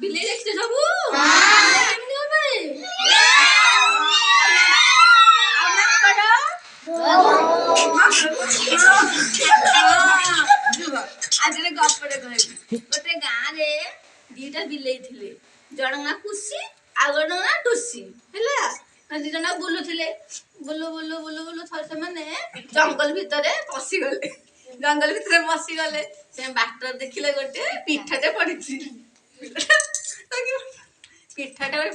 ବିଲେଇ ଦେଖିଛ ସବୁ ଆଜିରେ ଗପଟେ କହିବି ଗୋଟେ ଗାଁରେ ଦିଟା ବିଲେଇ ଥିଲେ ଜଣଙ୍କ ନା ପୁଷି ଆଉ ଜଣଙ୍କ ନା ଟୁସି ହେଲା ଦି ଜଣ ବୁଲୁଥିଲେ ବୁଲୁ ବୁଲୁ ବୁଲୁ ବୁଲୁ ଥରେ ସେମାନେ ଜଙ୍ଗଲ ଭିତରେ ପଶିଗଲେ ଜଙ୍ଗଲ ଭିତରେ ପଶିଗଲେ ସେ ବାଟରେ ଦେଖିଲେ ଗୋଟେ ପିଠାଟେ ପଡିଛି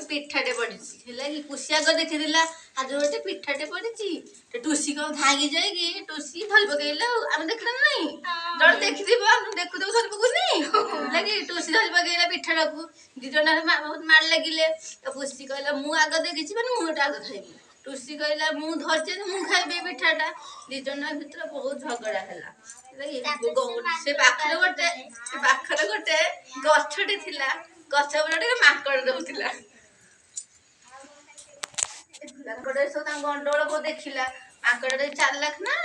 ପିଠାଟେ ପଡିଛି ହେଲା କି ପୁଷି ଆଗ ଦେଖିଥିଲା ଆଜି ଗୋଟେ ପିଠାଟେ ପଡିଛି ଟୁସି କଣ ଭାଙ୍ଗି ଯାଇକି ଟୁସି ଧରି ପକେଇଲା ଆଉ ଆମେ ଦେଖିଲା ନାଇଁ ଜଣେ ଦେଖିଥିବ ଦେଖୁଥିବ ଧରି ପକଉନି ହେଲା କି ଟୁସି ଧରି ପକେଇଲା ପିଠାଟାକୁ ଦି ଜଣ ବହୁତ ମାଡ଼ ଲାଗିଲେ ତ ପୁଷି କହିଲା ମୁଁ ଆଗ ଦେଖିଛି ମାନେ ମୁଁ ଏଟା ଆଗ ଖାଇବି ଟୁସି କହିଲା ମୁଁ ଧରିଛି ମୁଁ ଖାଇବି ପିଠାଟା ଦି ଜଣ ଭିତରେ ବହୁତ ଝଗଡା ହେଲା ସେ ପାଖରେ ଗୋଟେ ଗଛଟେ ଥିଲା ଗଛ ଉପରେ ଗୋଟେ ମାଙ୍କଡ ରହୁଥିଲା ସବୁ ତାଙ୍କ ଗଣ୍ଡଗୋଳ ଦେଖିଲା ମାଙ୍କଡ ଚାଲିଲାଖ ନା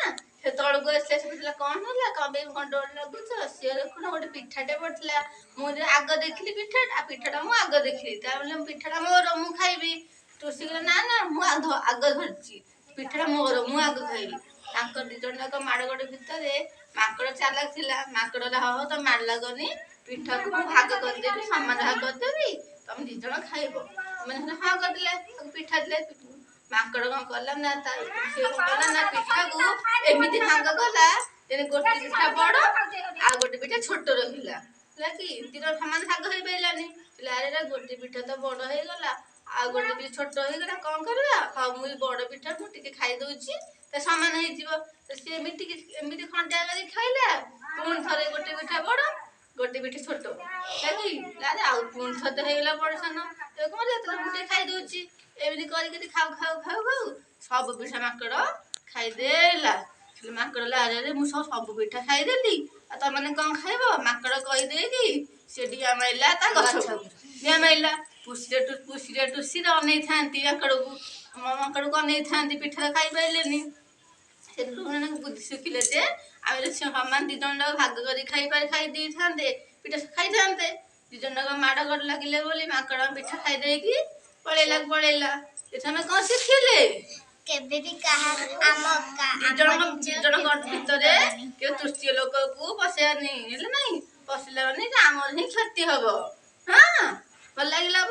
ସେ ତଳକୁ ଆସିଲା ସେ ବୁଝିଲା କଣ ହେଲା କଣ ପାଇଁ ଗଣ୍ଡଗୋଳ ଲାଗୁଛ ସିଏ ଦେଖୁନ ଗୋଟେ ପିଠାଟେ ପଡିଥିଲା ମୁଁ ଆଗ ଦେଖିଲି ପିଠାଟା ମୁଁ ଆଗ ଦେଖିଲି ତାପରେ ପିଠାଟା ମୋର ମୁଁ ଖାଇବି ଟୁସି କହିଲା ନା ନା ମୁଁ ଆଗ ଧରିଛି ପିଠାଟା ମୋର ମୁଁ ଆଗ ଖାଇବି ତାଙ୍କ ଦି ଜଣ ଯାକ ମାଡ଼ଗୋଳ ଭିତରେ ମାଙ୍କଡ ଚାଲାକ ଥିଲା ମାଙ୍କଡ ହଉ ତମେ ମାଡ଼ ଲାଗନି ପିଠାକୁ ମୁଁ ଭାଗ କରିଦେବି ସମାନ ଭାଗ କରିଦେବି ତମେ ଦି ଜଣ ଖାଇବ ମାନେ ହଁ କରିଦେଲେ ପିଠା ଦେଲେ ମାଙ୍କଡ କଣ କଲା ନା ପିଠାକୁ ଏମିତି ଭାଗ କଲା ଗୋଟେ ପିଠା ବଡ ଆଉ ଗୋଟେ ପିଠା ଛୋଟ ରହିଲା ହେଲା କି ଦି ଜଣ ସମାନ ଭାଗ ହେଇପାରିଲାନି ଆରେ ଗୋଟେ ପିଠା ତ ବଡ ହେଇଗଲା ଆଉ ଗୋଟେ ପିଠା ଛୋଟ ହେଇଗଲା କଣ କରିବା ହଁ ମୁଁ ବଡ ପିଠା ମୁଁ ଟିକେ ଖାଇଦଉଛି ତା ସମାନ ହେଇଯିବ ସେ ଏମିତି ଖଣ୍ଡିଆ କରି ଖାଇଲା ପୁଣି ଥରେ ଗୋଟେ ପିଠା ବଡ ଗୋଟେ ପିଠା ଛୋଟ ହେଲା ଆଉ ପୁଣି ଥରେ ହେଇଗଲା ବଡ ସାନ କଣ ମୁଁ ଟିକେ ଖାଇଦଉଛି ଏମିତି କରିକି ଖାଉ ସବୁ ପିଠା ମାଙ୍କଡ ଖାଇଦେଲା ମାଙ୍କଡ ଆରେ ମୁଁ ସବୁ ପିଠା ଖାଇଦେଲି ଆଉ ତମାନେ କଣ ଖାଇବ ମାଙ୍କଡ କହିଦେଇକି ସେ ଡିଆ ମାଇଲା ତା ଗଛକୁ ଡିଆ ମାଇଲା ପୁଷିରେ ଟୁସିରେ ଅନେଇଥାନ୍ତି ମାଙ୍କଡକୁ ଅନେଇଥାନ୍ତି ପିଠା ଖାଇପାରିଲେନି ସେଠୁ ବୁଦ୍ଧି ଶିଖିଲେ ଯେ ଆମେ ସମାନ ଦି ଜଣ ଭାଗ କରି ଖାଇ ଦେଇଥାନ୍ତେ ପିଠା ଖାଇଥାନ୍ତେ ଦି ଜଣ ମାଡ଼ ଗଡ ଲାଗିଲେ ବୋଲି ମାଙ୍କଡ ପିଠା ଖାଇଦେଇକି ପଳେଇଲା ଏଥର କଣ ଶିଖିଲେ କେବେ ବି କାହା ଦି ଜଣଙ୍କ ଭିତରେ କେଉ ତୃତୀୟ ଲୋକକୁ ପଶେଇବାନି ହେଲେ ନାଇଁ ପଶିଲା ମାନେ ଆମର ହିଁ କ୍ଷତି ହବ ହଁ ଭଲ ଲାଗିଲା